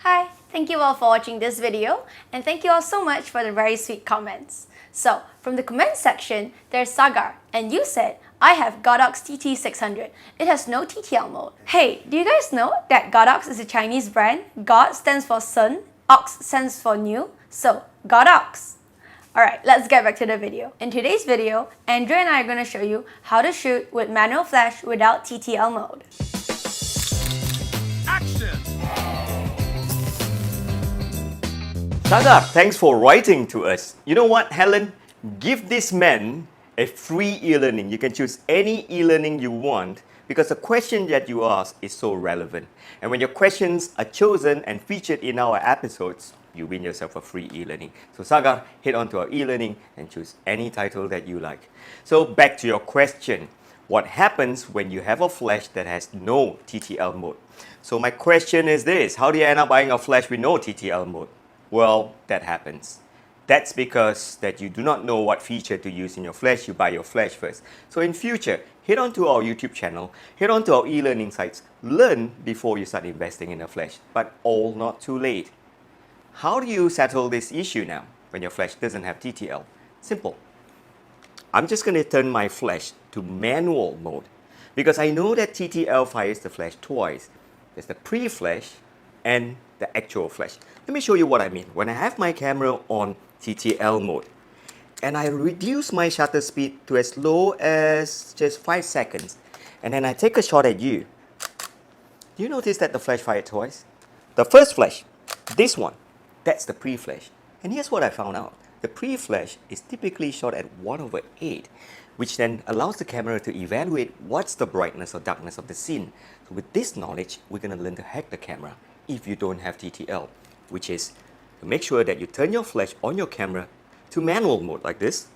Hi, thank you all for watching this video, and thank you all so much for the very sweet comments. So, from the comment section, there's Sagar, and you said, I have Godox TT600. It has no TTL mode. Hey, do you guys know that Godox is a Chinese brand? God stands for sun, Ox stands for new, so Godox. Alright, let's get back to the video. In today's video, Andrew and I are going to show you how to shoot with manual flash without TTL mode. Action! Sagar, thanks for writing to us. You know what, Helen? Give this man a free e-learning. You can choose any e-learning you want because the question that you ask is so relevant. And when your questions are chosen and featured in our episodes, you win yourself a free e-learning. So Sagar, head on to our e-learning and choose any title that you like. So back to your question. What happens when you have a flash that has no TTL mode? So my question is this: how do you end up buying a flash with no TTL mode? Well, that happens. That's because that you do not know what feature to use in your flash. You buy your flash first. So in future, head on to our YouTube channel, head on to our e-learning sites, learn before you start investing in a flash, but all not too late. How do you settle this issue now when your flash doesn't have TTL? Simple. I'm just going to turn my flash to manual mode because I know that TTL fires the flash twice. There's the pre-flash and the actual flash. Let me show you what I mean. When I have my camera on TTL mode and I reduce my shutter speed to as low as just 5 seconds and then I take a shot at you, do you notice that the flash fired twice? The first flash, this one, that's the pre-flash. And here's what I found out. The pre-flash is typically shot at 1/8, which then allows the camera to evaluate what's the brightness or darkness of the scene. So with this knowledge, we're going to learn to hack the camera if you don't have TTL, which is to make sure that you turn your flash on your camera to manual mode like this.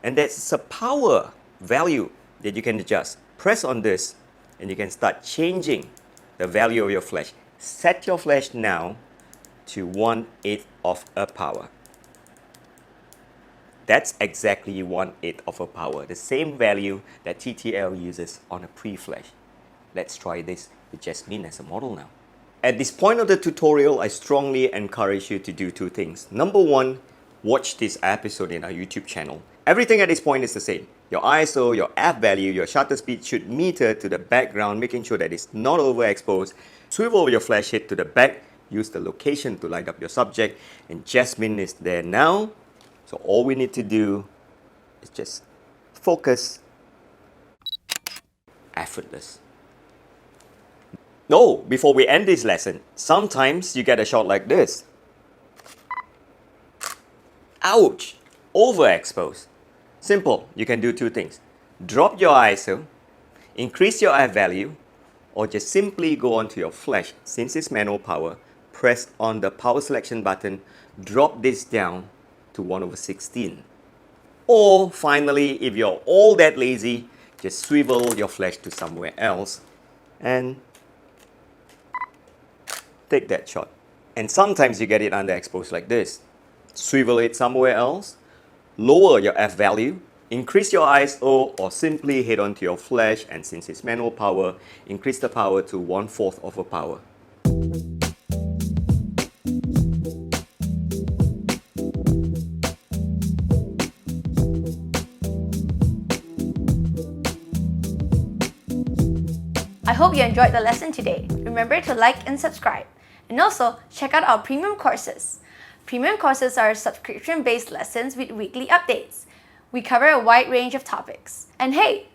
And there's a power value that you can adjust. Press on this and you can start changing the value of your flash. Set your flash now to 1/8 of a power. That's exactly 1/8 of a power, the same value that TTL uses on a pre-flash. Let's try this with Jasmine as a model now. At this point of the tutorial, I strongly encourage you to do two things. Number one, watch this episode in our YouTube channel. Everything at this point is the same. Your ISO, your f value, your shutter speed should meter to the background, making sure that it's not overexposed. Swivel your flash head to the back, use the location to light up your subject, and Jasmine is there now. So all we need to do is just focus. Effortless. No, before we end this lesson, sometimes you get a shot like this. Ouch! Overexposed. Simple, you can do two things. Drop your ISO, increase your f value, or just simply go onto your flash. Since it's manual power, press on the power selection button, drop this down to 1/16. Or finally, if you're all that lazy, just swivel your flash to somewhere else and take that shot. And sometimes you get it underexposed like this. Swivel it somewhere else, lower your f value, increase your ISO, or simply head onto your flash, and since it's manual power, increase the power to 1/4 of a power. I hope you enjoyed the lesson today. Remember to like and subscribe. And also, check out our premium courses. Premium courses are subscription-based lessons with weekly updates. We cover a wide range of topics. And hey,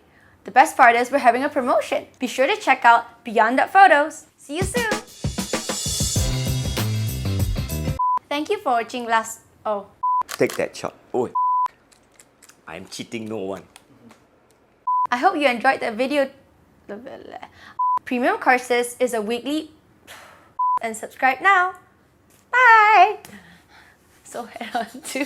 the best part is we're having a promotion. Be sure to check out Beyond That Photos. See you soon! Thank you for watching Take that shot. Oh, I'm cheating no one. I hope you enjoyed the video. Premium courses is a weekly and subscribe now. Bye! So head on to